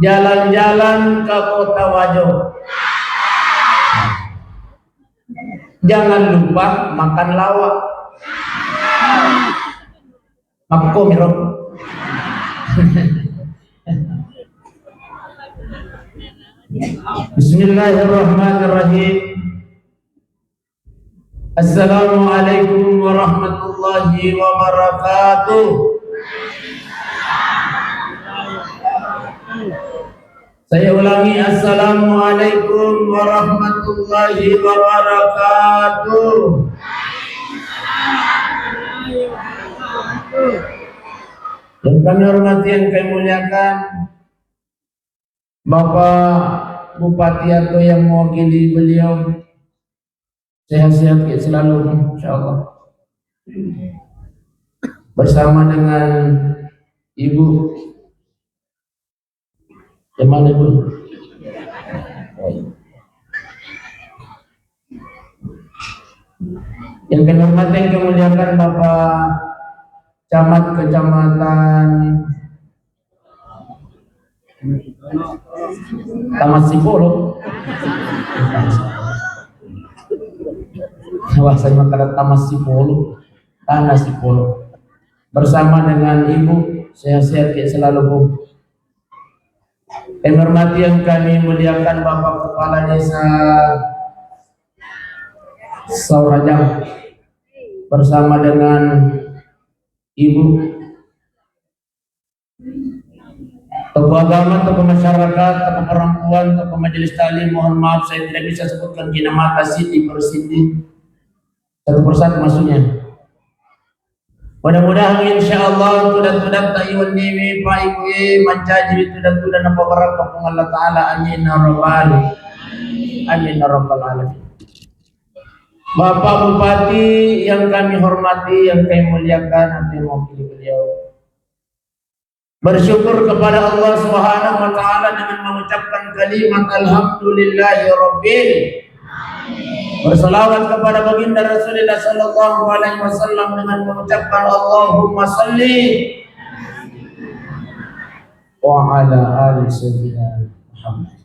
jalan-jalan ke kota Wajo. Jangan lupa makan lawak. Makom ya Rob. Bismillahirrahmanirrahim. Assalamualaikum warahmatullahi wabarakatuh. Saya ulangi, assalamualaikum warahmatullahi wabarakatuh. Yang kami hormati, yang kami muliakan, Bapak Bupati atau yang mewakili beliau, sehat-sehat selalu insyaallah. Bersama dengan Ibu Jamal Ibu. Yang kami hormati, yang kami muliakan, Bapak Camat Kecamatan Taman Sipolo. Saya makan Taman Sipolo, Tanah Sipolo. Bersama dengan Ibu, sehat-sehat selalu Bu. Yang hormati, yang kami muliakan, Bapak Kepala Desa Saurajang bersama dengan Ibu, tokoh agama, tokoh masyarakat, tokoh perempuan, tokoh majelis taklim. Mohon maaf saya tidak bisa sebutkan nama Siti Persiti satu persatu maksudnya. Mudah-mudahan insyaallah tudan-tudan tayyun nimi Pak Ibu mencaji tudan-tudan apa barakah Allah taala. Amin ya rabbal alamin. Bapak Bupati yang kami hormati, yang kami muliakan, yang mewakili beliau, bersyukur kepada Allah Subhanahu wa taala dengan mengucapkan kalimat alhamdulillahi rabbil alamin. Berselawat kepada baginda Rasulullah sallallahu alaihi wasallam dengan mengucapkan Allahumma shalli wa ala ali sayyidina Muhammad.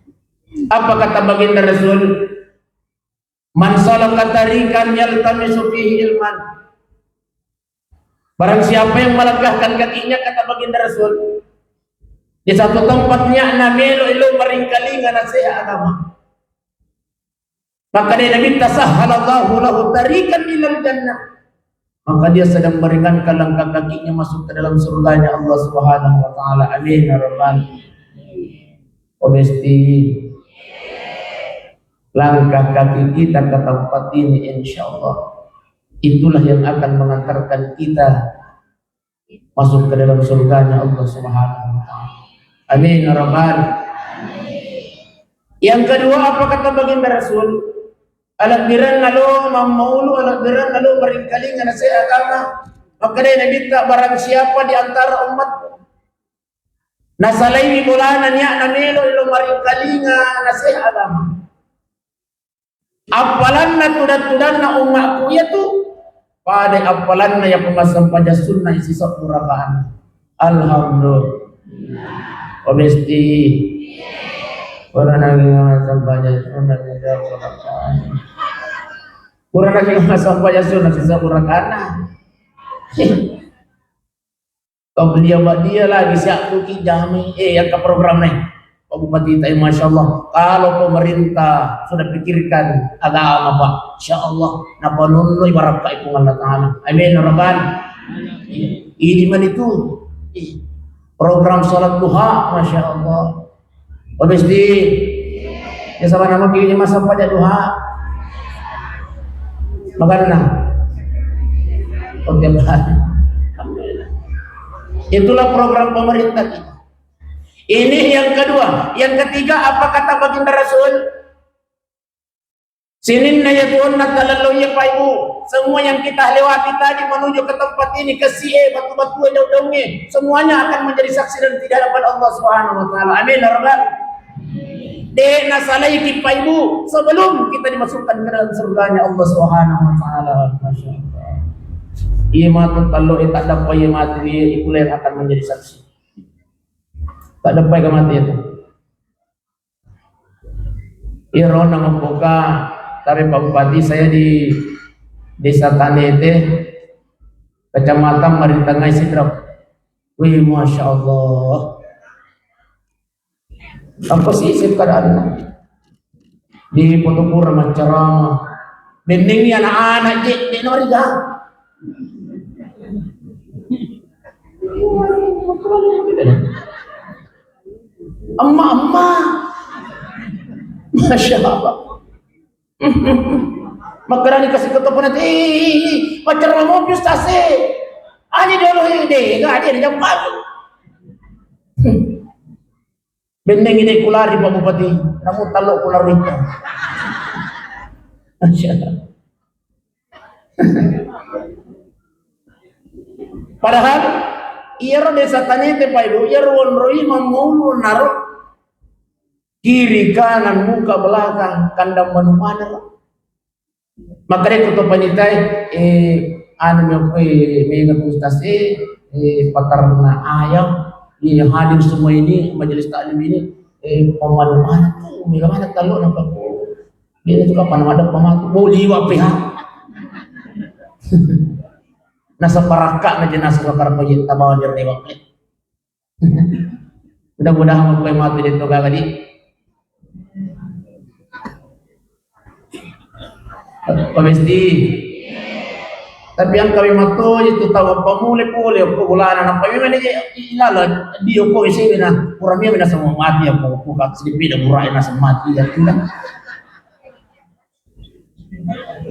Apa kata baginda Rasul? Man salaka tariqan yaltamisu fihi ilman. Barang siapa yang melangkahkan kakinya, kata baginda Rasul, di satu tempatnya namilu ilu meringkali nasihat agama, maka dia Nabi tasahhalallahu lahu tariqan ilal jannah, maka dia sedang meringankan langkah kakinya masuk ke dalam surganya Allah Subhanahu wa taala. Amin ya rabbal alamin. Langkah kaki kita ke tempat ini insyaallah itulah yang akan mengantarkan kita masuk ke dalam surganya Allah Subhanahu wa taala. Amin ya rabbal alamin. Yang kedua, apa kata baginda Rasul? Alat biran lalu mamaulu, alat biran lalu meringkali nasihat agama, maka dia Nabi tak barang siapa di antara umat nasalai bulanan ya namilu ilu meringkali nasihat agama, apalanna tudan-tudanna umatku itu pada apalanna yang pemasang pada sunnah isi sok murakaan. Alhamdulillah. Obesti orang lagi pemasang pada sunnah isi murakaan. Orang lagi pemasang pada sunnah isi murakaan. Kau beliau buat dia lagi siap tuki jami yang ke program nih. Pak Bupati Tay, Masya Allah, kalau pemerintah sudah pikirkan agama Pak, Insya Allah napa nunu ibarat ibu Allah Ta'ala. Amin ya rabbal alamin. Ini man itu program sholat duha, Masya Allah. Habis di ya sama nama kini masa pada duha makan tiap hari. Alhamdulillah. Itulah program pemerintah kita. Ini yang kedua. Yang ketiga, apa kata baginda Rasul? Sinin nayatuna talaluya Pak Ibu. Semua yang kita lewati tadi menuju ke tempat ini, ke sie batu-batu daun-daunnya, semuanya akan menjadi saksi dan tidak hadapan Allah Subhanahu wa taala. Amin ya rabbal alamin. Dena salaiki Pak Ibu sebelum kita dimasukkan ke dalam surganya Allah Subhanahu wa taala. Masyaallah. Iman kalau tak dapat iman itu yang akan menjadi saksi. Tak dapat kematian itu. Iro nama buka, tapi Pak Bupati saya di Desa Tanete, Kecamatan Marintangai Sidrap. Wih, masya Allah. Apa sih keadaan di Potopura Macarama? Bening ni anak-anak di Noriga. Emak-emak, masya Allah. Makarani kasih ketupat nanti, pacar mau frustasi. Ani dulu ini, enggak ada jam pagi. Benteng ini kulari Pak Bupati, namun taluk kular itu. Masya Allah. Padahal ia desa Tanete Pak Ibu, ia roi mamulu naruh kiri kanan muka belakang kandang mana. Maka dia kutu panitai anu mega kustas patarna ayam yang hadir semua ini majelis taklim ini pemanu mana tuh mega mana kalau nampak ini tuh kapan ada pematu boleh pihak nasa paraka na jenas ko karpoy tabaw dir ni wakil. Mudah-mudahan magpay mati dito kagadi. Pamesti. Tapi ang kami mato itu tawa pamuli-puli ko gulana na pami man ilala dio ko isi na kurami na sa mati ako ko kat silipi na buray na sa mati ya tula.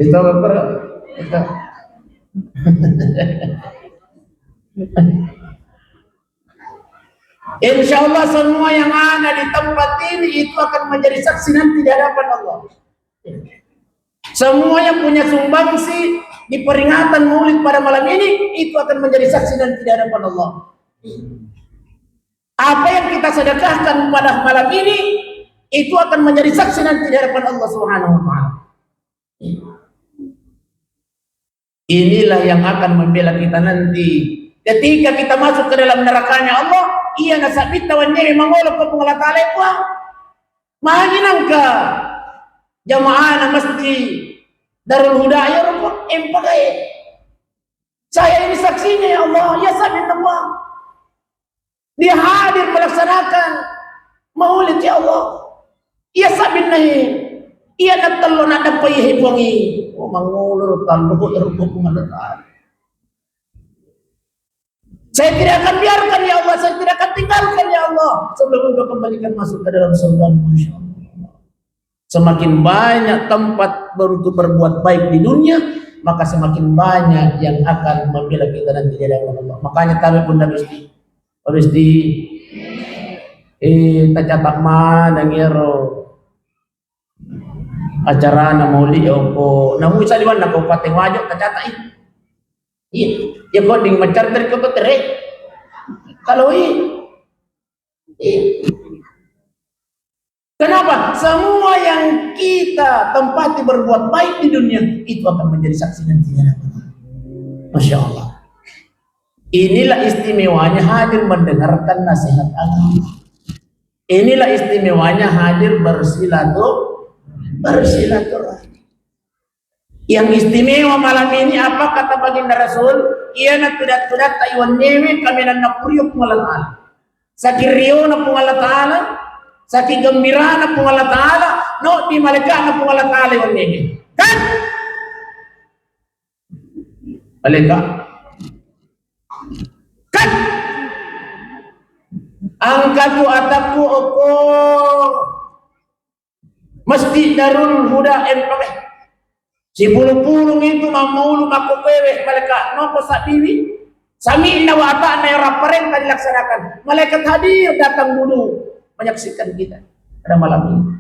Ito ka ito. Insya Allah semua yang ada di tempat ini itu akan menjadi saksi nanti di hadapan Allah. Semua yang punya sumbangsi di peringatan Maulid pada malam ini itu akan menjadi saksi nanti di hadapan Allah. Apa yang kita sedekahkan pada malam ini itu akan menjadi saksi nanti di hadapan Allah Subhanahu wa taala. Inilah yang akan membela kita nanti. Ketika kita masuk ke dalam nerakanya Allah, ia nasabit tawannya mangolok ke pengolah talekwa. Mahinang ka jamaah na mesti Darul Huda ya Rabb empagai. Saya ini saksinya ya Allah, ya sabit Allah. Dia hadir melaksanakan Maulid ya Allah. Ia sabit nahi. Ia natalo na dapat hipongi. Oh mangulur talbo erupuk mengalat. Saya tidak akan biarkan ya Allah, saya tidak akan tinggalkan ya Allah sebelum Engkau kembalikan masuk ke dalam surga. Masya Allah. Semakin banyak tempat untuk berbuat baik di dunia, maka semakin banyak yang akan membela kita nanti di hadapan Allah. Makanya kami pun harus di tacatak mana ngero acara na mauli ko namu isa liwan na ko pateng wajo tacata ya ko ding macar dari ko tere kalau kenapa semua yang kita tempati berbuat baik di dunia itu akan menjadi saksi nantinya. Masya Allah. Inilah istimewanya hadir mendengarkan nasihat agama. Inilah istimewanya hadir bersilaturahmi. Yang istimewa malam ini apa kata baginda Rasul? Ia na tudat tayuan newe kami na napuriyo pong Allah Ta'ala. Sa kiriyo na pong Allah Ta'ala, sa kigambira na pong Allah Ta'ala, no di malika na pong Allah Ta'ala yung newe. Kan? Malika? Kan? Ang katu ataku oko Masjid Darul Huda pakai si pulung-pulung itu mamulu makupewe malaikat nopo sabiwi sami nawata na raparenta dilaksanakan malaikat hadir datang dulu menyaksikan kita pada malam ini.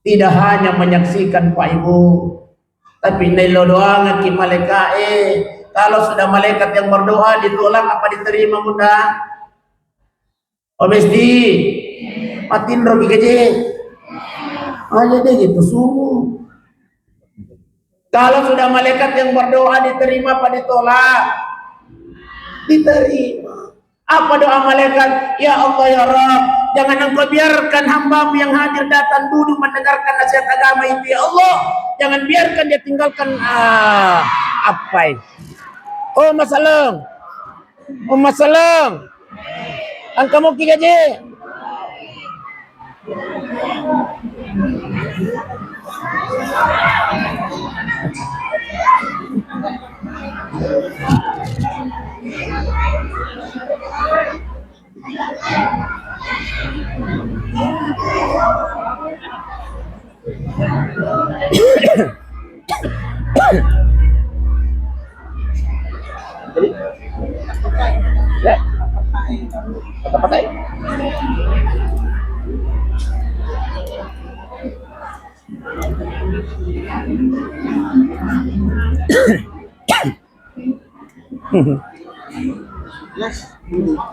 Tidak hanya menyaksikan Pak Ibu, tapi nilodoangan ki malaikat kalau sudah malaikat yang berdoa ditolak apa diterima bunda? Obesti matin rogi keje aja deh gitu sungguh. Kalau sudah malaikat yang berdoa diterima apa ditolak? Diterima. Apa doa malaikat? Ya Allah ya Rabb, Jangan Engkau biarkan hamba-Mu yang hadir datang duduk mendengarkan nasihat agama itu ya Allah. Jangan biarkan dia tinggalkan apa ini? Oh masalah. Oh masalah. Angka mau gaji. Patay.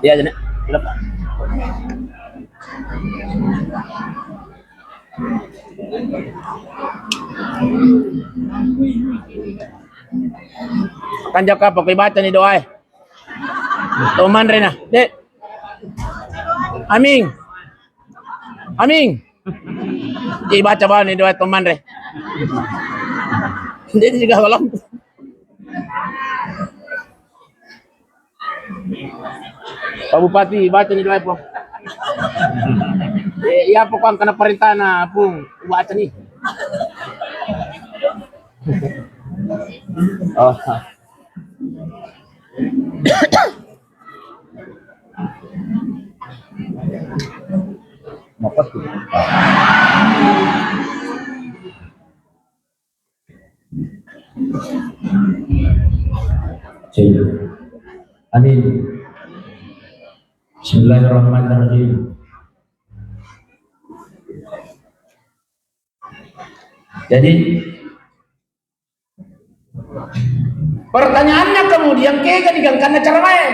Iya, jadi. Kanjak ka pag baca ni doa. Tuman rin na. Dek. Aming. Aming. Di baca ba ni doa tuman rin. Hindi juga walang. Pak Bupati, baca ni doa po. Iya po kang kanaparita na pong baca ni. Oh. Mapas. Amin. Bismillahirrahmanirrahim. Jadi pertanyaannya kemudian kayak karena cara main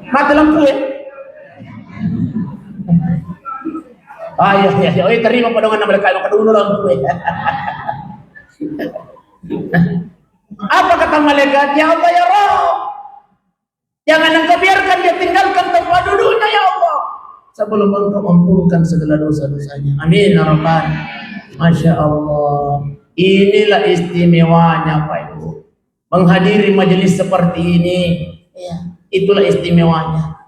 mati lampu ya. Iya. Oh terima padongan mereka yang kedua lampu ya. Apa kata malaikat? Ya Allah ya Rabb, jangan Engkau biarkan dia tinggalkan tempat duduknya ya Allah sebelum Engkau ampunkan segala dosa-dosanya. Amin ya Rabbal. Masya Allah. Inilah istimewanya Pak Ibu menghadiri majelis seperti ini ya, itulah istimewanya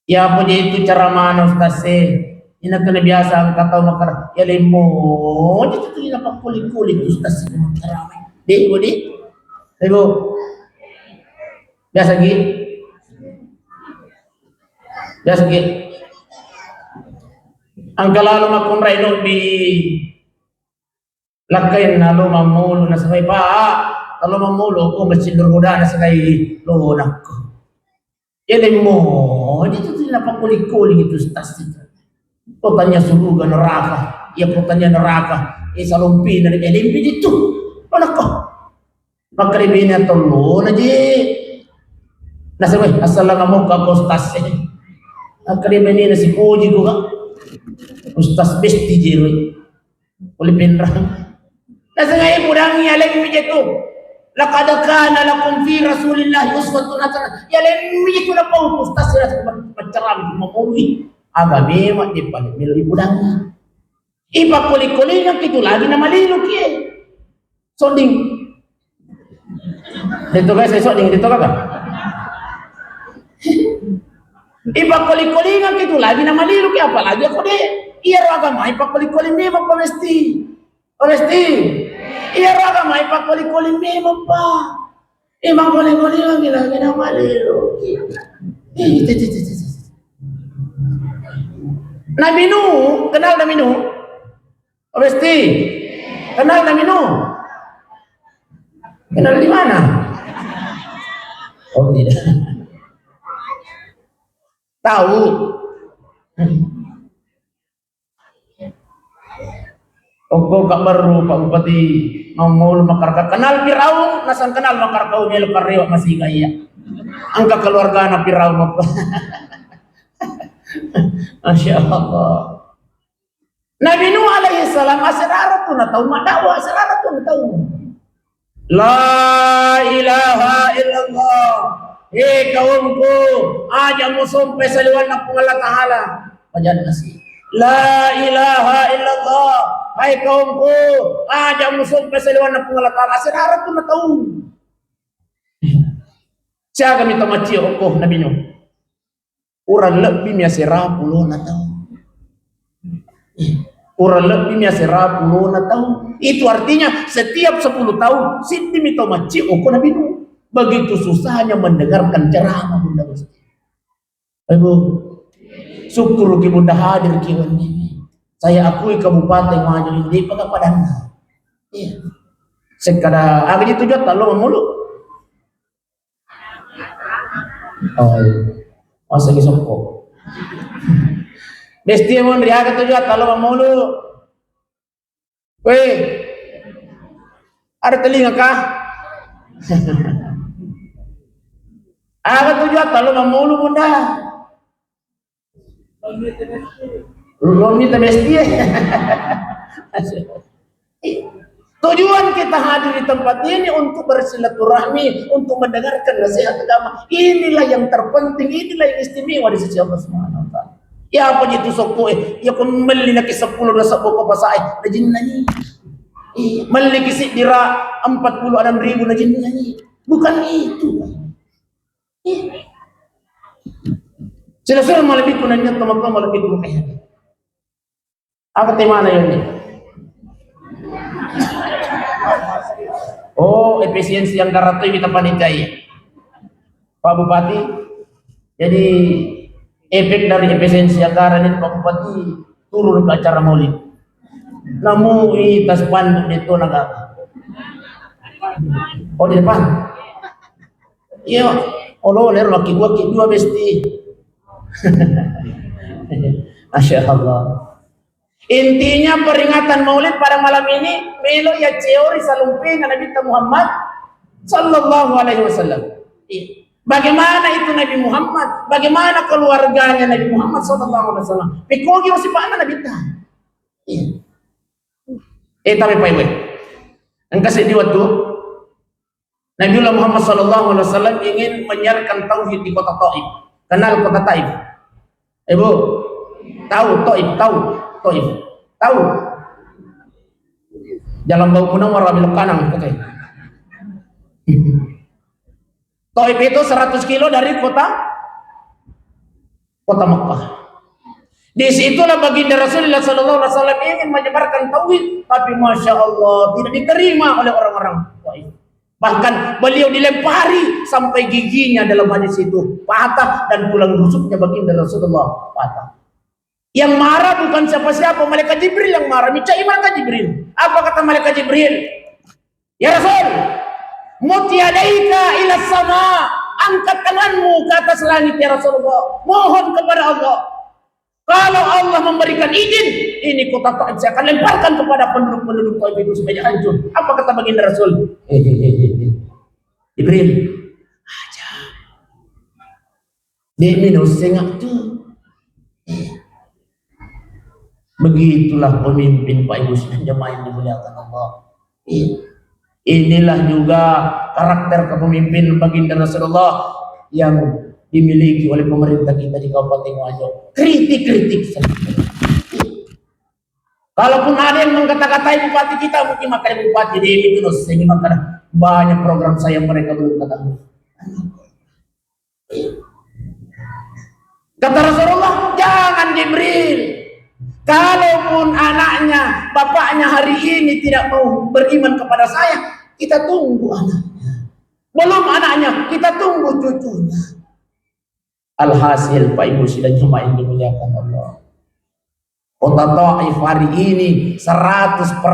ya. Puji itu cara mana Ustaz ini kena biasa kata makar ya lemo itu tidak kulit Ustaz cara di Ibu biasa angka lalu makun raino di lakain nalo mamulu na sakay pa kalau mamulu ko masindur huda na sakay lunak ko yan mo dito sila pakulik-kulik itu stas itu tanya sulugan neraka ya tanya neraka salumpi na elimpi dito anak ko makribin na tulo na di nasabay assalamu ka ustas makribin na si Puji ko ka ustas besti jiro ulipin rang nasa ngayon murang yalang midya to laqad kana lakum fi rasulillahi uswatun hasanah yalang midya to na po ustas sila sa pagcarami kumapuli agami mat di palimil ibudang ipakuli-kuli ng kito lagi na malilok eh soding dito guys soding dito ka ba ipakuli-kuli ng kito lagi na malilok eh apalagi ako di iya agama ipakuli-kuli mo pamesti iya raga may pagkulik-kulik mo pa. Imang kulik-kulik lang gilagin ang malilo. Naminu, kenal Naminu? Pasti. Kenal Naminu? Kenal di mana? Oh tidak. Tahu. Ogo kak baru Pak Bupati ngomol makarka kenal Firaun nasan kenal makarka umil karyo masih kaya angka keluarga na Firaun apa Masya Allah. Nabi Nuh alaihi salam asrara tu na tahu madawa asrara tu na tahu la ilaha illallah kaumku, aja mo sumpah sa liwan ng Allah Ta'ala. Pajan nasi. La ilaha illallah. Hai kaumku, aja mo sumpah sa liwan ng Allah Ta'ala. Sinarap ko na taon. Siya kami tamachi ko, Nabi nyo. Urang lebih miya serapulo na taon. Kurang lebih miya 10 na tahun. Itu artinya setiap 10 tahun Siti mito maci oko Nabi Nuh. Begitu susahnya mendengarkan ceramah Bunda Gusti. Ibu, syukur ki Bunda hadir kiwan ini. Saya akui Kabupaten Maju ini pagapadana. Iya. Sekada agak itu jota lo mulu. Oh, masa gisoko. Besti mon riaga tu juga kalau mamulu. Weh, ada telinga kah? Ada tu juga kalau mamulu Bunda. Romi te besti. Tujuan kita hadir di tempat ini untuk bersilaturahmi, untuk mendengarkan nasihat agama. Inilah yang terpenting, inilah yang istimewa di sisi Allah Subhanahu wa taala. Ya apa itu soko ya kung mali na kisa 10 na sa buko pasay na jin na ni. Mali kisi dira 46,000 na jin na ni. Bukan itu. Sila malapit ko na niya tumakbo malapit ko kaya. Apa tema na yun? Oh, efisiensi yang karato kita panitia. Pak Bupati. Jadi efek dari efisiensi anggaran ini Pak Bupati turun ke acara maulid. Namun tas panduk itu naga. Oh di depan. Iya, Allah ler laki gua ki dua besti. Masya Allah. Intinya peringatan maulid pada malam ini melo ya teori salumping Nabi Muhammad sallallahu alaihi wasallam. Iya. Bagaimana itu Nabi Muhammad? Bagaimana keluarganya Nabi Muhammad sallallahu alaihi wasallam? Pikogi o sipana Nabi ta. Iya. Tapi Pak Iwe. Ang kasi di waktu Nabiullah Muhammad sallallahu alaihi wasallam ingin menyiarkan tauhid di kota Taif. Kenal kota Taif? Ibu, tahu Taif, Taif. Tahu? Jalan Bau Munawwarah belok kanan, oke. Taif itu 100 kilo dari kota Mekah. Di situlah baginda Rasulullah sallallahu alaihi wasallam ingin menyebarkan tauhid, tapi masya Allah tidak diterima oleh orang-orang Taif. Bahkan beliau dilempari sampai giginya dalam hadis itu patah dan tulang rusuknya baginda Rasulullah patah. Yang marah bukan siapa-siapa, malaikat Jibril yang marah. Minta malaikat Jibril. Apa kata malaikat Jibril? Ya Rasul, mutiyadaika ila sama, angkat tanganmu ke atas langit ya Rasulullah, mohon kepada Allah. Kalau Allah memberikan izin, ini kota Taif saya akan lemparkan kepada penduduk-penduduk Taif itu supaya hancur. Apa kata baginda Rasul? Jibril, aja. Dia minus sengak tuh. Begitulah pemimpin Pak Ibu dan jemaah yang dimuliakan Allah. Inilah juga karakter kepemimpinan baginda Rasulullah yang dimiliki oleh pemerintah kita di Kabupaten Wajo. Kritik saja. Kalaupun ada yang mengkata-katai bupati kita, mungkin makanya bupati di terus ini makanya banyak program saya mereka belum ketahui. Kata Rasulullah, jangan Jibril. Kalaupun anaknya, bapaknya hari ini tidak mau beriman kepada saya, kita tunggu anaknya. Belum anaknya, kita tunggu cucunya. Alhasil Pak Ibu dan jemaah yang dimuliakan Allah. Kota Taif hari ini 100%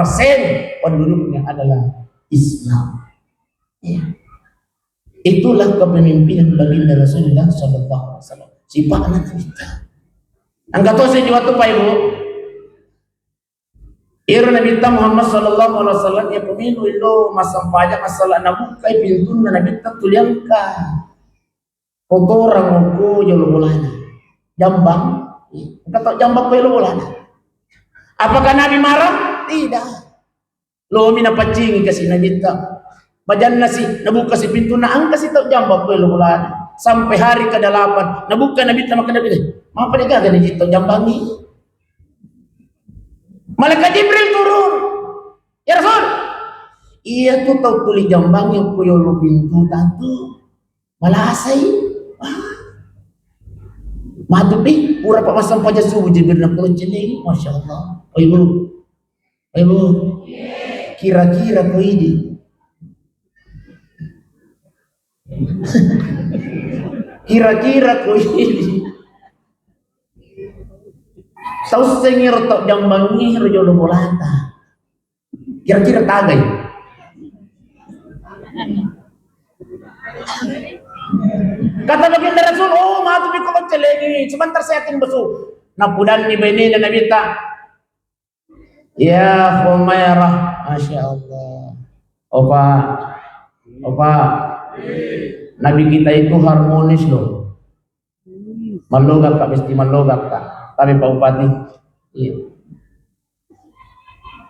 penduduknya adalah Islam. Ya. Itulah kepemimpinan baginda Rasulullah sallallahu alaihi wasallam. Sifatnya kita. Angkat saya juga tuh Pak Ibu. Nabi Muhammad sallallahu alaihi wasallam ya pemilu itu masa pajak masalah nabu kai pintu Nabi tuliangka. Kotoran ko jolo bolana. Jambang. Kata jambang ko jolo bolana. Apakah Nabi marah? Tidak. Lo mina pacing kasi Nabi ta. Bajan nasi nabuka si pintu na ang kasi jambang ko jolo bolana. sampai hari ke-8. Nabuka Nabi sama Nabi. Apa dia gagal di situ jambangi? Malaikat Jibril turun. Ya Rasul. Iya tuh tahu tuli jambangi kuyo lu pintu tatu. Malasai. Matupi pura pak masam paja subuh Jibril nak kucing. Masya Allah. Oh ibu. Oh ibu. Kira-kira kau ini. Kira-kira kau ini. Tahu sengir tok jambangi rojo bolata. Kira-kira tagai. Kata baginda Rasul, oh matu biko celeni, sebentar saya akan besuk. Napudan ni bini dan Nabi tak. Ya Humairah, Masya Allah. Opa, Nabi kita itu harmonis loh. Malogak kak, mesti malogak kak. Tapi Pak Bupati, iya.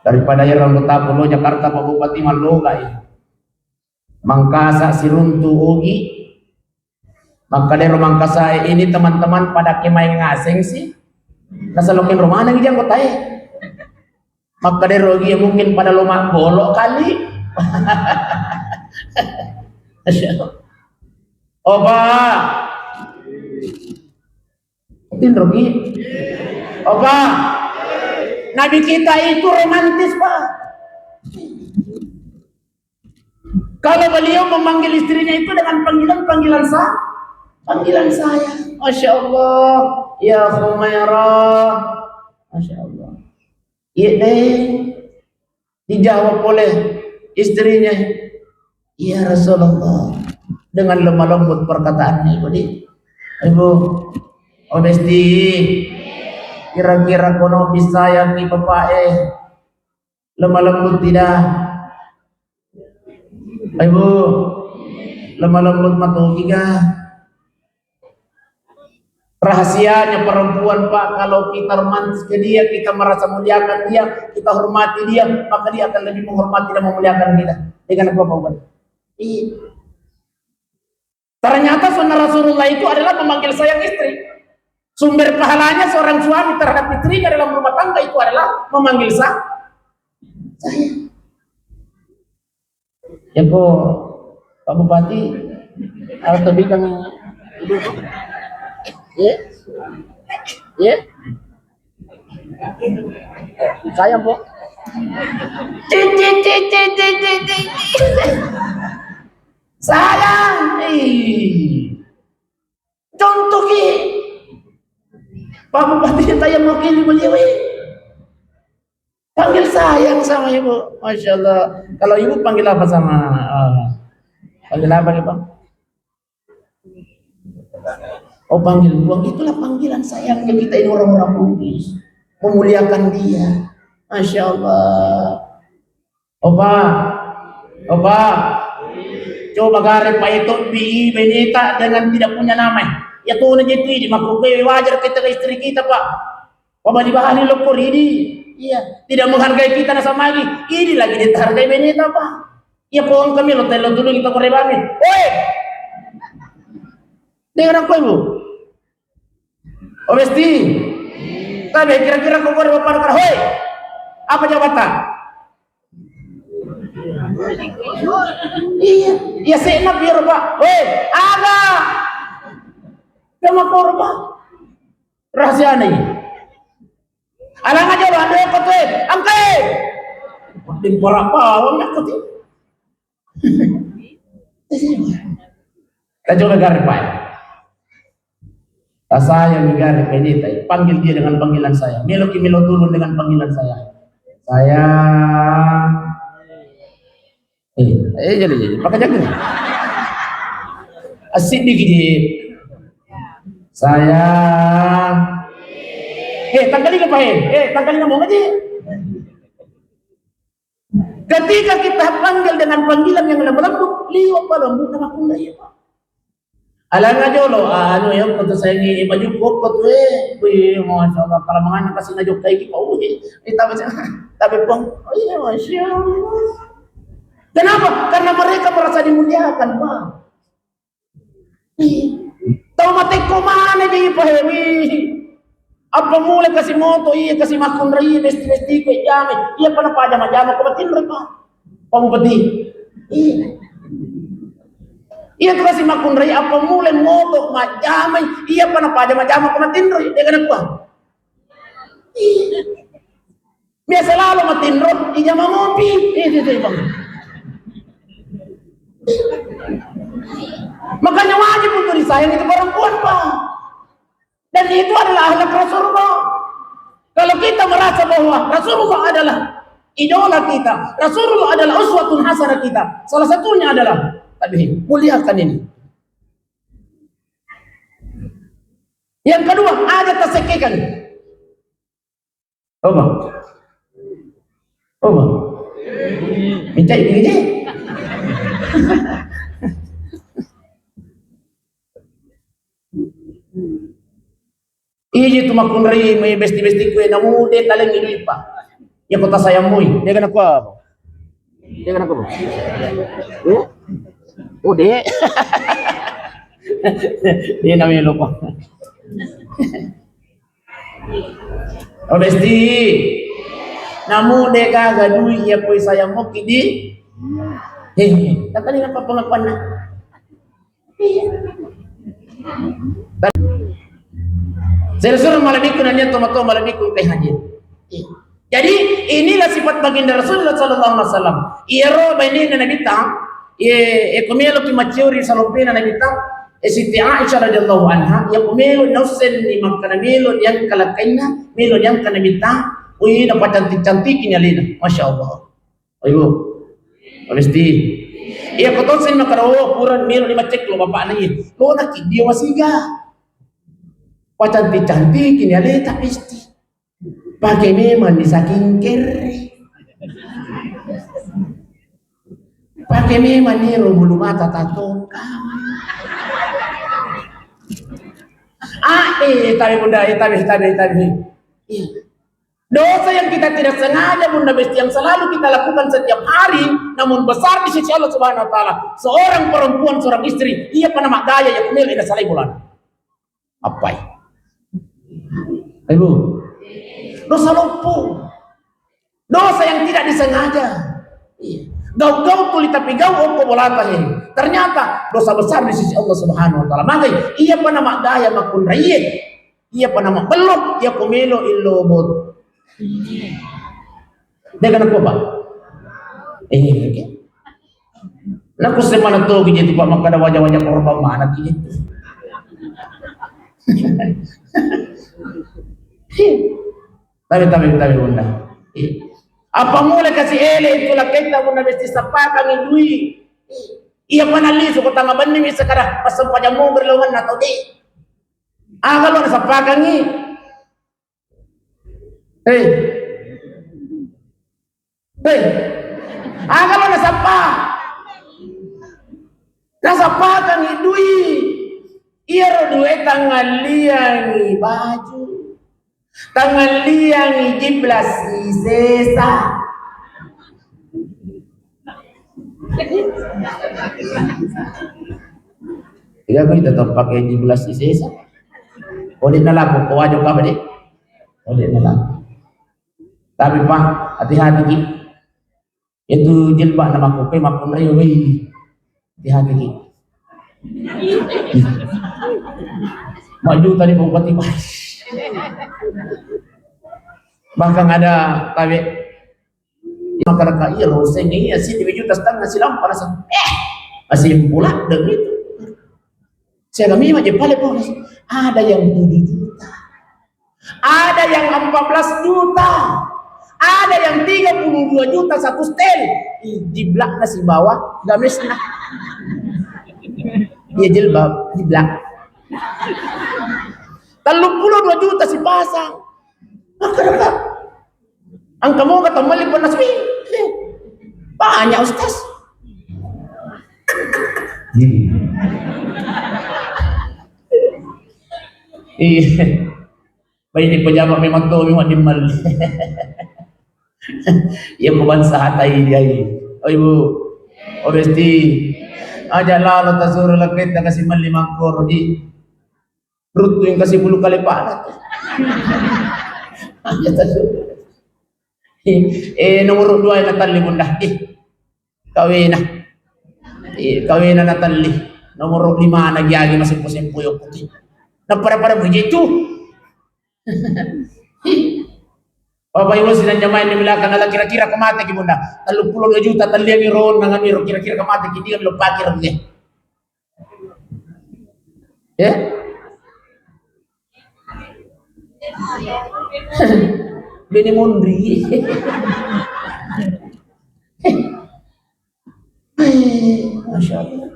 Daripada yang orang Kota Pulau Jakarta Pak Bupati malogak ya. Mangkasa siruntu ugi. Maka dari Mangkasa ini teman-teman pada kemai ngaseng sih. Nasalokin rumah nang ijang kota ya. Maka dari rogi mungkin pada lumak bolok kali. Opa. Tin rogi. Opa. Nabi kita itu romantis, Pak. Kalau beliau memanggil istrinya itu dengan panggilan saya. Masya Allah. Ya Humairah. Masya Allah. Iya deh. Dijawab oleh istrinya. Ya Rasulullah. Dengan lemah lembut perkataannya. Ibu. Oh besti. Kira-kira kono bisa yang di bapak lemah lembut tidak. Ibu. Lemah lembut matu tiga. Rahasianya perempuan Pak, kalau kita romantis ke dia, kita merasa muliakan dia, kita hormati dia, maka dia akan lebih menghormati dan memuliakan kita. Dengan apa Pak? Ternyata sunnah Rasulullah itu adalah memanggil sayang istri. Sumber pahalanya seorang suami terhadap istrinya dalam rumah tangga itu adalah memanggil sayang. Ya Bu, Pak Bupati, harus lebih kami ya, sayang Bu. Sayang, contoh ki, Pak Bupati saya mau kini beliau, panggil sayang sama ibu, Masya Allah. Kalau ibu panggil apa sama? Panggil apa nih Pak? Oh panggil buang, itulah panggilan sayangnya kita ini orang-orang Bugis, memuliakan dia. Masya Allah. Opa, coba garip Pak itu bi benita dengan tidak punya nama. Ya tuh aja itu ini makhluk wajar kita ke istri kita Pak. Bapak dibahani lokur ini, iya tidak menghargai kita sama lagi. Ini lagi dihargai benita Pak. Ya pohon kami lo telo dulu kita korebami. Oi, dengar aku ibu. Oh mesti. Tapi kira-kira kau koreba parkar. Hoi, apa jabatan? Iya senap biar Pak. Hoi, ada. Sama korba. Rahasia nih. Alang aja lah, ada apa tuh? Angke. Di berapa awam nak tuh? Kita coba garip Pak. Saya garip ini, panggil dia dengan panggilan saya. Melo dulu dengan panggilan saya. Saya. Jadi pakai jaket. Asik dikit. Saya. Tanggalin apa tanggalin ngomong aja. Ketika kita panggil dengan panggilan yang lembut, liwat pa lembut nama kunda ya Pak. Alam aja lo, yang kata saya ini baju pokok masya Allah kalau mengenai kasih najuk kayak gitu, tapi pun, iya masya Allah. Kenapa? Karena mereka merasa dimuliakan Pak. Tahu mati kumane di pahewi. Apa mulai kasih moto iya kasih makun rai besti ke jame. Iya pana pajama-jama ko matin pa. Pamupati. Iya tuh kasih makun rai apa mulai moto majamai iya pana pajama-jama ko matin rai dengan apa? Biasa lalu matin rai iya ngopi. Itu bang. Makanya wajib untuk disayang itu perempuan pak. Dan itu adalah akhlak Rasulullah. Kalau kita merasa bahwa Rasulullah adalah idola kita, Rasulullah adalah uswatun hasanah kita, salah satunya adalah tabi'in. Muliakan ini. Yang kedua, ada tasekikan. Apa? Apa? Minta ini. Iya tu makun rai may besti kue namu de taleng ini pa. Ya kota saya mui. Dia kan aku apa? Dia kan aku apa? Oh de. Dia namanya lupa. Oh besti. Namu de kaga dui ya kue saya mau kidi. Tak kali apa pengakuan na? Saya suruh malabikun hanya tomato malabikun kay hajir. Jadi inilah sifat baginda Rasulullah sallallahu alaihi wasallam. Iero baini na nabita, kumelo ki maciuri salopina nabita, Siti Aisyah radhiyallahu anha, ya kumelo nausen ni makanamelo yang kalakaina, melo yang kanabita, uyi na pacantik-cantikin alina. Masyaallah. Ayo. Mesti. Iya kotosin makarawo puran melo ni macek lo bapak nani. Lo nak dia wasiga. Cantik ini ada tak pasti pakai memang di saking kere pakai memang nih bulu mata tato tapi bunda tapi dosa yang kita tidak sengaja bunda besti yang selalu kita lakukan setiap hari namun besar di sisi Allah Subhanahu Wa Taala. Seorang perempuan seorang istri ia pernah mak daya yang kumil ina salai bulan apa ya? Ayo, dosa lumpuh, dosa yang tidak disengaja. Gau tuli tapi gau ongko bolata ini. Ternyata dosa besar di sisi Allah Subhanahu Wa Taala. Maka ia pernah mak daya makun rayet, ia pernah mak belok, ia kumelo ilobot. Dengan apa pak? Naku semana tuh gitu pak maka ada wajah-wajah korban mana gitu. Tapi bunda. Apa mulai kasih ele itulah kita bunda mesti sapakan idui. Ia panali suku tangga bening sekarang pasal pajak mau berlawan atau di. Kalau ada sapakan ni. Kalau ada sapa. Nasapakan idui. Ia dua tangan liang baju. Tangan liang jiblas sesa. Iya kau tetap pakai jiblas sesa. Oleh nalaku kau wajib kau beri. Oleh nalaku. Tapi pak hati-hati ki. Itu jilbab nama kopi makun rewi. Hati-hati ki. Maju tadi bupati pak. Bahkan ada tabi masyarakat iya roseng iya sih 2,5 juta silam parasan masih pula begitu. Saya kami aja paling bonus ada yang 7 juta, ada yang 14 juta, ada yang 32 juta satu setel jiblak nasi bawah gamis nah dia jilbab jiblak 32 juta si pasang. Maka angka mau kata mali penasmi banyak ustaz. Baik ini pejabat memang tuh memang dimal. Ia membansa hatai dia. Oh ibu, obesti Aja lalu tasur lekit na kasi man 5 koro di. Ruto yung kasi 10 kali palat. Aja tasur. Nomor 2 na tali bunda. Kawin na. Kawin na natali. Nomor 5 nagyagi masimpo-simpo yung puti. Nagpara-para begitu. Bapak Ibu sedang jamaah ini belakang ala kira-kira kemati ki bunda 32 juta talian ron nangan miro kira-kira kemati ki dia belum pakir dia. Ya? Bini mundri. Masya Allah.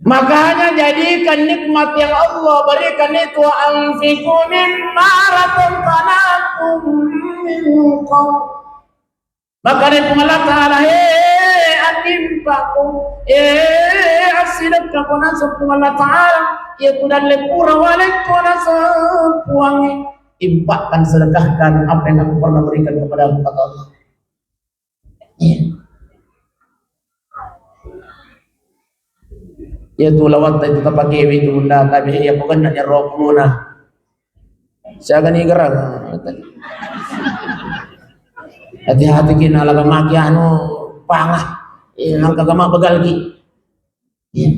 Makanya jadikan nikmat yang Allah berikan itu anfiqu mimma razaqnakum min qabl. Maka dari Allah Ta'ala anfiqu asidaka kuna Allah Ta'ala yaitu dan lepura walekuna sepuangi infakkan sedekahkan apa yang aku pernah berikan kepada Allah. Ya tu lawat itu pakai itu bunda tapi ya bukan nak nyerok muna. Saya akan igarang. Hati-hati kina laga maki anu pangah. Nang kagama bagal ki. Ya.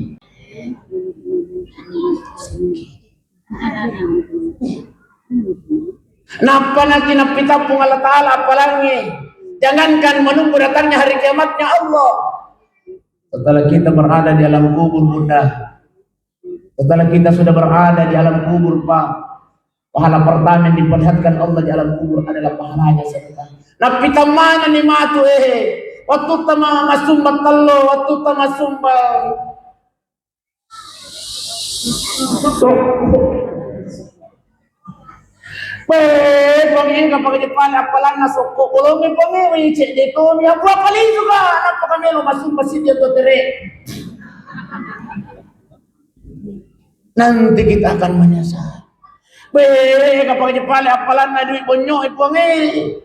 Napa nak napita pung Allah Taala apalagi. Jangankan menunggu datangnya hari kiamatnya Allah. Setelah kita berada di alam kubur bunda, setelah kita sudah berada di alam kubur pak, pahala pertama yang diperlihatkan Allah di alam kubur adalah pahalanya sedekah. Napi tamana ni matu waktu tama masumbat tallo, waktu tama sumbang. Pangin kapag pala apalan na soko ulong pangin cek dito ni abu apali juga apa kami lo masuk dia to tere. Nanti kita akan menyesal. Kapag pala apalan na duit bonyo pangin.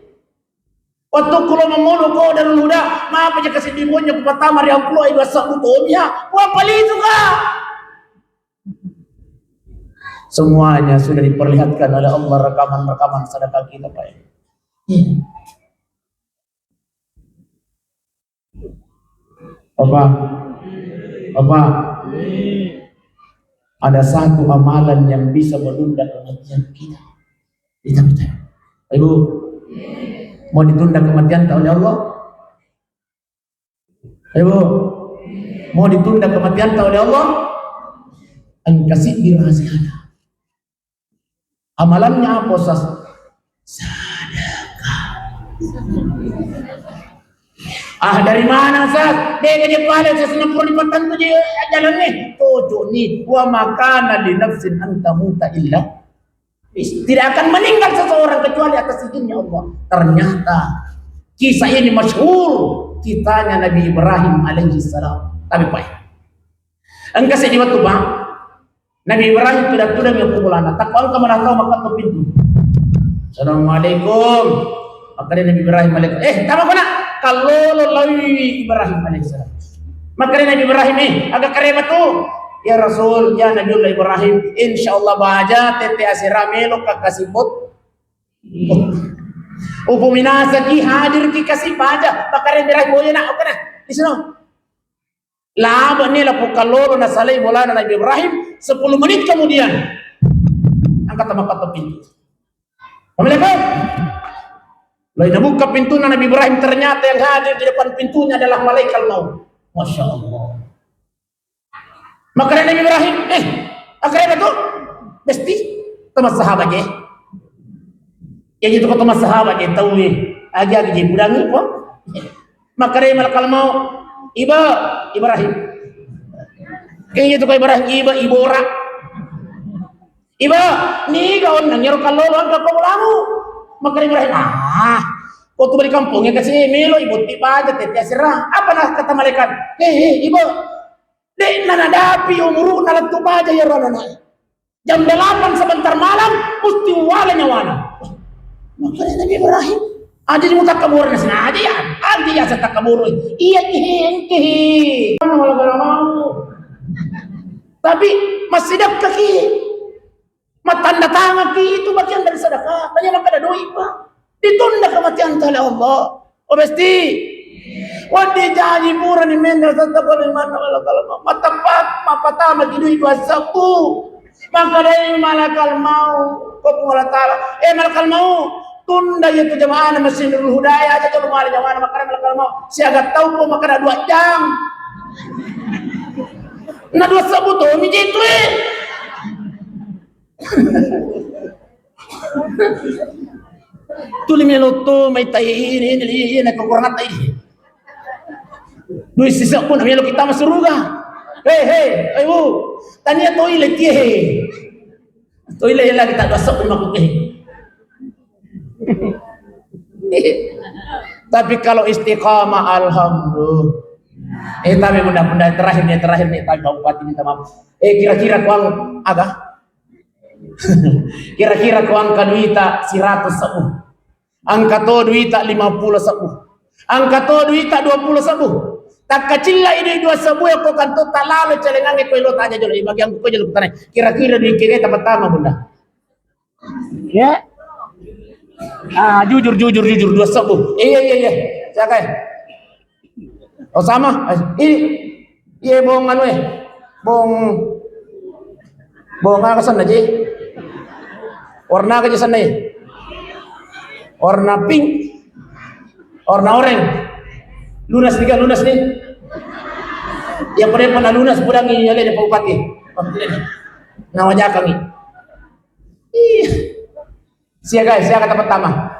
Waktu kulo mamulu ko darul huda, maapa je kasi dimonyo ko patama ri angkulo ay basa utomya. Apali juga. Semuanya sudah diperlihatkan oleh Allah rekaman-rekaman sedekah kita Pak. Apa? Ada satu amalan yang bisa menunda kematian kita. Ibu, mau ditunda kematian tak oleh Allah? Ibu, mau ditunda kematian tak oleh Allah? Kasih dirahasiakan. Amalannya apa sedekah. Dari mana Ustaz? Dia je pahala saya 95 tu je jalan ni. Tujuh ni wa makana li nafsin an tamuta illa. Tidak akan meninggal seseorang kecuali atas izinnya Allah. Ternyata kisah ini masyhur, kitanya Nabi Ibrahim alaihi salam. Tapi Pak, engkau sedih waktu Pak. Nabi Ibrahim tidak yang kumulana. Tak kau kemana tahu maka ke pintu. Assalamualaikum. Maka dia Nabi Ibrahim alaihissalam. Tama ko na. Kalolo lawi Ibrahim alaihissalam. Maka dia Nabi Ibrahim agak kareba tu. Ya Rasul, ya Nabiullah Ibrahim. Insyaallah bahaja tete asiramelo kakasibot. Upo minasa ki hadir ki kasih bahaja. Maka dia Ibrahim boya na. Oke na. Di sana. Lama ni lah pukalolo na salay bola na Nabi Ibrahim 10 menit kemudian angkat kata pintu. Assalamualaikum. Lalu dibuka pintu na Nabi Ibrahim, ternyata yang hadir di depan pintunya adalah malaikat maut. Masya Allah. Maka Nabi Ibrahim, akhirnya tu mesti teman sahabatnya. Yang itu teman sahabatnya tahu agak je budang ni pun. Maka dia malaikat maut Ibrahim. Kayaknya itu Ibrahim Ibora. Iba, ni kawan nangyaro kalolo ang kakawalamu. Maka Ibrahim, kau tu balik kampung yang kasi melo ibu tiba aja tete serah. Apa nak kata malaikat? Ibu, dek nanadapi umuru nalat tu aja ya rana. Jam 8 sebentar malam mesti wala nyawana. Maka Nabi Ibrahim, aja di muka kaburan sana aja ya. dia sa takaburo. Iya kihi. Wala ka mau. Tapi masidap kaki. Matanda tanga ki itu bagian dari sedekah. Kanya makada doi pa. Ditunda kematian oleh Allah. Oh besti. Wadi janji murah ni menda tetap oleh mana kalau matapat mapatama kidui dua sabu. Maka dari malakal mau kau Allah Taala. Malakal mau tunda itu jamaah mesin Nurul Hudayah aja kalau mau jamaah maka malakal mau. Siaga tahu kau maka ada 2 jam. Nah 2 sabu tu mijit tu Tuli meloto may tayi ini nakukurang tayi. Dui sisa pun melo kita masuruga. Hei, ayo. Tanya toilet ye. Toilet lagi tak dosa pun makuk Tapi kalau istiqamah alhamdulillah. Tapi mudah-mudahan terakhir nih tapi bupati minta maaf. Kira-kira kuang agak kira-kira ko angka duita 100 sabu. Angka to duita 50 sabu. Angka to duita 20 sabu. Tak kacilla ini 2 sabu ya ko kanto talalo celengange ko ilo tanya jolo bagi angko jolo tanay. Kira-kira duit kene pertama bunda. Ya. Jujur 2 sabu. Iya. Jaga. Oh sama. Ini iya bong anu Bong apa sana je? Warna aja sana ya? Warna pink, warna oranye. Lunas nih. Yang pada lunas pulang ini ada di Bupati. Nah wajah kami. Siapa kata pertama?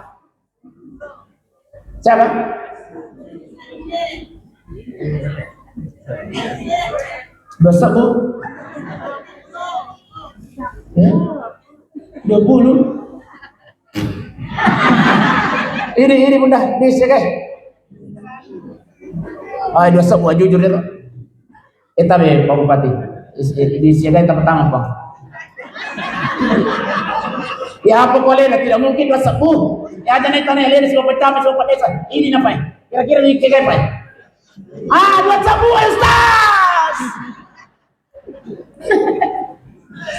Siapa? Dosa bu? Ya? 20. Ini bunda, ini siapa? Dua sabu jujur dia. Tapi Pak Bupati, di siapa yang pertama Pak? Ya apa boleh lah, tidak mungkin 2 sabu. Ya ada nih tanah lain sebab pertama sebab desa. Ini apa? Kira-kira ini kayak apa? 2 sabu Ustaz.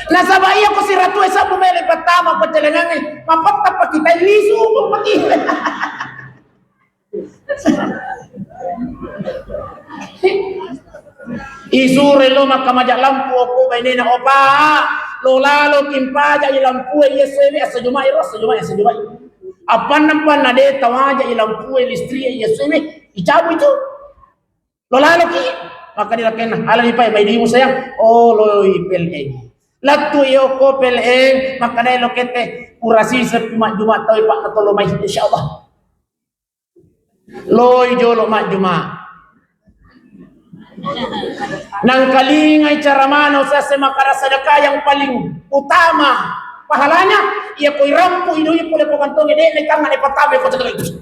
Nasaba iya ko si Ratu esa bumeli pertama ko telengange mapatta pa kita lisu ko pati. Isure lo makamajak lampu ko bainena opa lo lalo kimpaja ilampu yesebe asajuma asajuma apa nampan nade tawaja ilampu listri yesebe icabu itu lo lalo ki maka dilakena ala ipai mai dimu sayang lo ipel Latu yo kopel maka dai lokete kurasi sepumat Jumat tahu pak natolo mai insyaallah. Loy jolo mak Jumat. Nang kalingai cara mana usah semakara sedekah yang paling utama pahalanya ia koi rampu idoi pole ko kantong ede ne kang ne patabe ko tegel itu.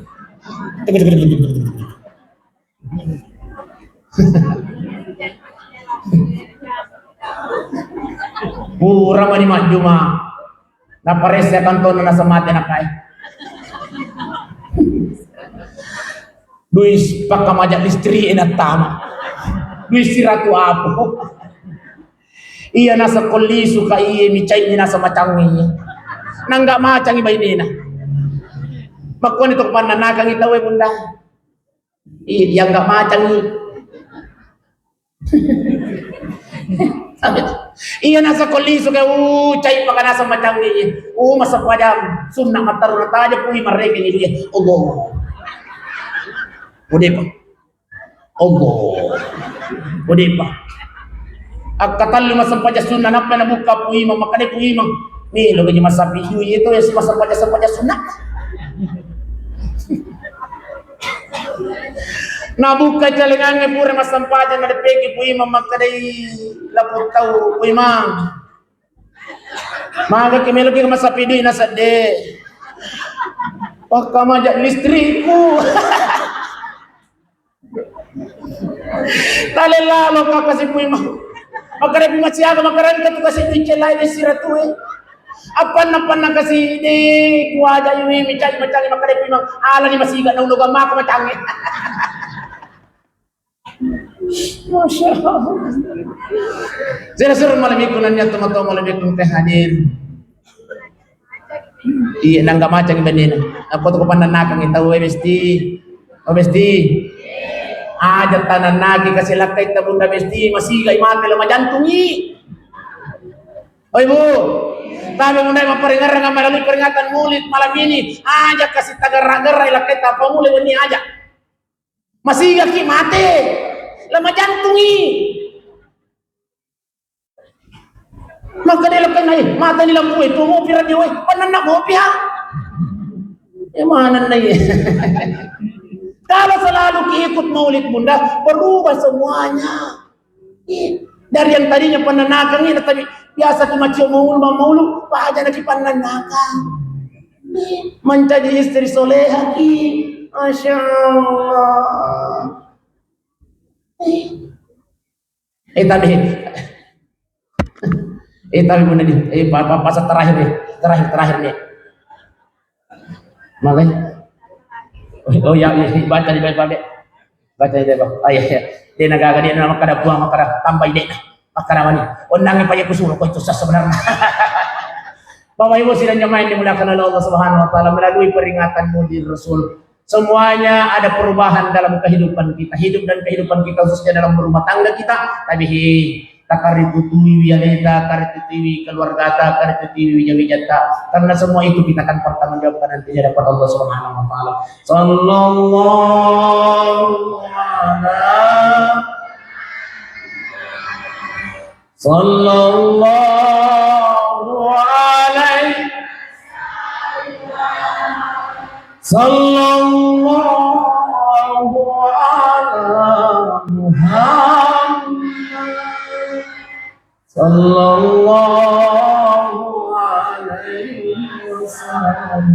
Ramani mak Juma na pares ya kanton na samate na kai duis pakamajak listri ena tama duis siratu apo iya nasa koli suka iye micai ni nasa macangi nangga macangi bainina makon itu pananakang itawe bunda iya enggak macangi iya nasa koliso kaya cai paka nasa macangi masa padam sunnah mataruna taja pui marreke ni dia Allah udepa akatallu masa paja sunnah napa na buka pui makane pui ni lo gaji masa piyu itu ya masa paja sunnah nabuka jalangannya pura masampaja na depeki pui mamakadai lapot tau pui maga kemelo ki masapidu ina sade pakamajak listriku talelalo kakasi pui makadai pui masiaga makaran ka tu kasi pui celai de siratu Apa na kasi di kuwaja yung michay macang makadip yung ala ni masiga na ulugang mako macangin. Masya Allah. Saya suruh malam ikunan niya tumatong malam ikun teh hadir. Iya nang macang benin. Ako to pananakang itaw mesti. Ada tanan nagi kasi lakay tabun na mesti masiga imate la majantungi. Oy bu, tabi mo na maparingar nga malamig peringatan mulit malam ini. Aja kasi tagar-garay lakay tapang muli wani aja. Masiga ki mate. Lama jantungi. Maka nila kanay, mata nilang buhay, tungopi rin yun, pananak ngopi ha? Imanan na yun. Kalau selalu kiikot maulit bunda, berubah semuanya. Dari yang tadinya penanakan ini, tapi biasa kemacio maulu, pak aja lagi penanakan. Menjadi istri soleha ki, Masya Allah. Tapi bunda nih, pasal terakhir nih. Makanya, oh ya, baca di baca di bawah. Ayah, dia nagaga dia nama kada buang makada tambah ide, makada mani. Undangin payah kusuruh kau itu sebenarnya. Bapak Ibu sidang jemaah yang dimuliakan oleh Allah Subhanahu Wa Taala, melalui peringatan Maulid Rasul. Semuanya ada perubahan dalam kehidupan kita, hidup dan kehidupan kita khususnya dalam rumah tangga kita. Tapi takaritutuwi wiyaneta, karitutiwi keluarga ta, karitutiwi wijata. Karena semua itu kita akan pertanggungjawabkan nanti di hadapan Allah Subhanahu Wa Taala. Sallallahu ala Muhammad sallallahu alaihi wasallam.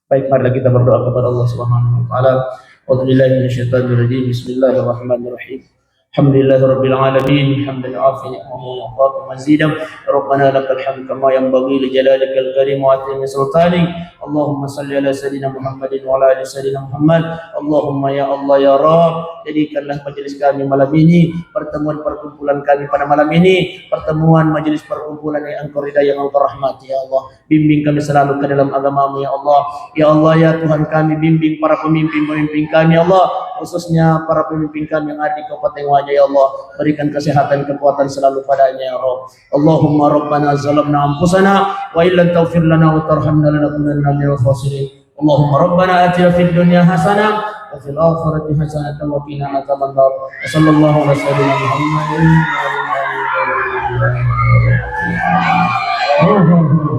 Baik, marilah kita berdoa kepada Allah Subhanahu wa taala. A'udzubillahi minasyaitonir rajim. Bismillahirrahmanirrahim. Alhamdulillahirabbil alamin, hamdan afiyan wa muqatam mazidan. Rabbana lakal hamd kama yanbaghi li jalalikal karim wa azimi sultanik. Allahumma salli ala sayyidina Muhammadin wa ala ali sayyidina Muhammad. Allahumma ya Allah ya Rabb, jadikanlah majelis kami malam ini, pertemuan perkumpulan kami pada malam ini, pertemuan majelis perkumpulan yang Engkau ridai, yang Engkau rahmati ya Allah. Bimbing kami selalu ke dalam agama-Mu ya Allah. Ya Allah ya Tuhan kami, bimbing para pemimpin kami ya Allah, khususnya para pemimpin kami yang ada di Kabupaten Wajah ya Allah. Berikan kesehatan, kekuatan selalu padanya ya Rabb. Allahumma rabbana zalamna anfusana wa illam taghfir lana wa tarhamna lanakunanna minal khasirin. Allahumma rabbana atina fid dunya hasanah wa fil akhirati hasanatan wa qina adzabannar. Wa sallallahu ala sayyidina Muhammadin wa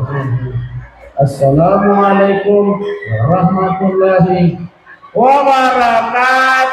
alihi. Assalamualaikum warahmatullahi wabarakatuh.